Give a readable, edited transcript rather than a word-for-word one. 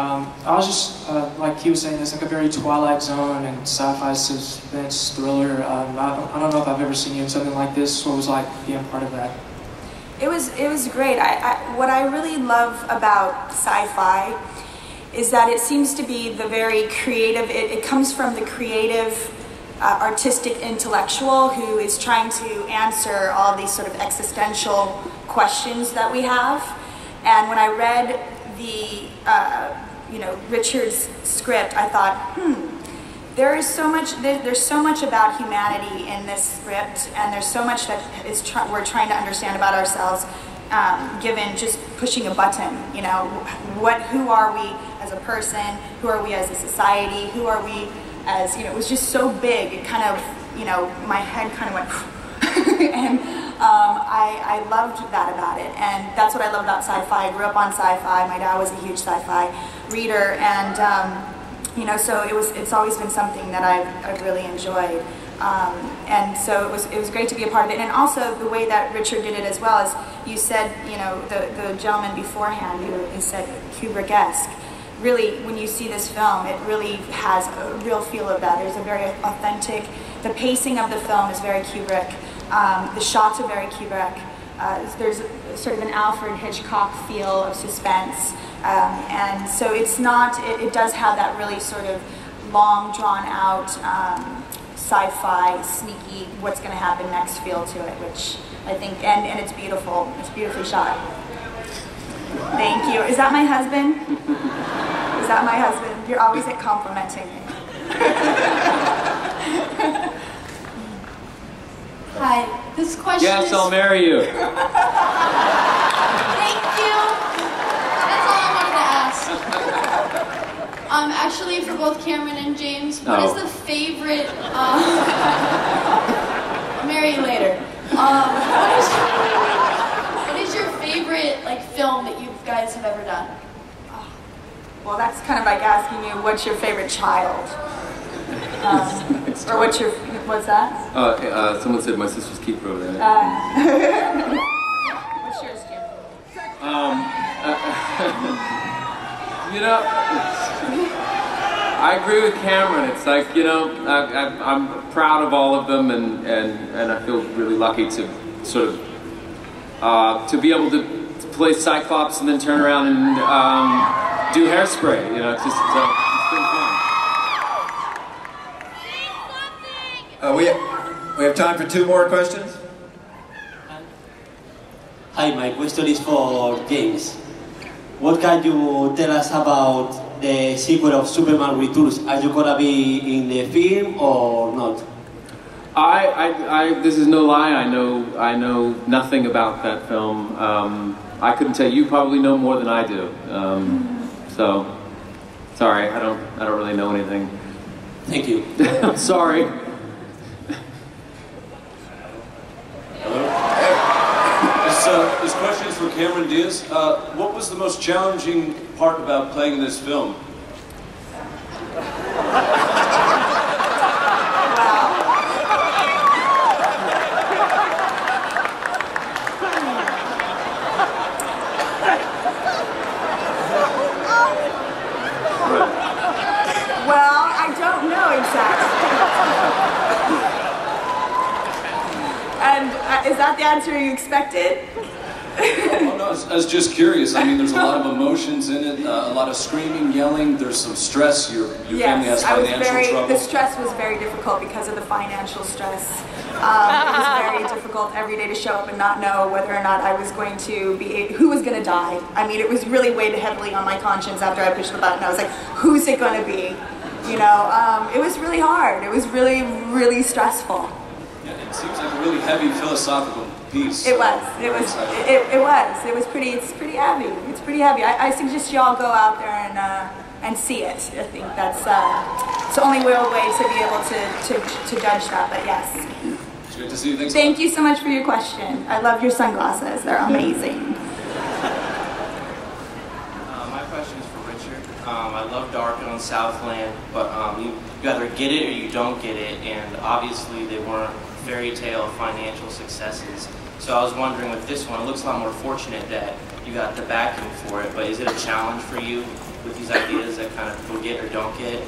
I was just, like he was saying, it's like a very Twilight Zone and sci-fi suspense thriller. I don't know if I've ever seen you in something like this. What was it like being part of that? It was great. What I really love about sci-fi is that it seems to be the very creative, it comes from the creative, artistic intellectual who is trying to answer all these sort of existential questions that we have. And when I read the, Richard's script, I thought, there's so much about humanity in this script, and there's so much that we're trying to understand about ourselves, given just pushing a button. You know, who are we as a person? Who are we as a society? Who are we as, it was just so big. It kind of, my head kind of went, and I loved that about it, and that's what I love about sci-fi. I grew up on sci-fi. My dad was a huge sci-fi reader, and so it's always been something that I've really enjoyed, and so it was great to be a part of it. And also the way that Richard did it as well, as you said, the gentleman beforehand who said Kubrick-esque. Really, when you see this film, it really has a real feel of that. There's a very authentic, the pacing of the film is very Kubrick, the shots are very Kubrick, there's sort of an Alfred Hitchcock feel of suspense, and so it's not, it does have that really sort of long, drawn out, sci-fi, sneaky, what's going to happen next feel to it, which I think, and it's beautiful, it's beautifully shot. Thank you. Is that my husband? Is that my husband? You're always at complimenting me. Hi, this question is... Yes, I'll marry you. Thank you. That's all I wanted to ask. Actually, for both Cameron and James, what is the favorite... I'll marry you later. What is your favorite film that you guys have ever done? Well, that's kind of like asking you, what's your favorite child? Or what's that? Someone said my sister's keeper over there. What's yours, Jim? I agree with Cameron. It's like, I'm proud of all of them, and I feel really lucky to sort of, to be able to play Cyclops and then turn around and do Hairspray. It's just, it's been fun. We have time for 2 more questions. Hi, my question is for James. What can you tell us about the sequel of Superman Returns? Are you gonna be in the film or not? This is no lie. I know nothing about that film. I couldn't tell you. You probably know more than I do. So, sorry, I don't really know anything. Thank you. I'm sorry. This question is for Cameron Diaz. What was the most challenging part about playing in this film? Well, I don't know exactly. And is that the answer you expected? Oh, no, I was just curious. I mean, there's a lot of emotions in it, a lot of screaming, yelling. There's some stress. Your family has financial trouble. The stress was very difficult because of the financial stress. It was very difficult every day to show up and not know whether or not I was going to be, who was going to die. I mean, it was really weighed heavily on my conscience after I pushed the button. I was like, who's it going to be? It was really hard. It was really, really stressful. Yeah, it seems like a really heavy philosophical piece. It was. It's pretty heavy. It's pretty heavy. I suggest you all go out there and see it. I think that's it's the only real way to be able to judge that. But yes. It's great to see you. Thank you so much for your question. I love your sunglasses. They're amazing. My question is for Richard. I love Dark on Southland, but you either get it or you don't get it, and obviously they weren't fairy tale financial successes. So I was wondering with this one, it looks a lot more fortunate that you got the backing for it, but is it a challenge for you with these ideas that kind of people get or don't get?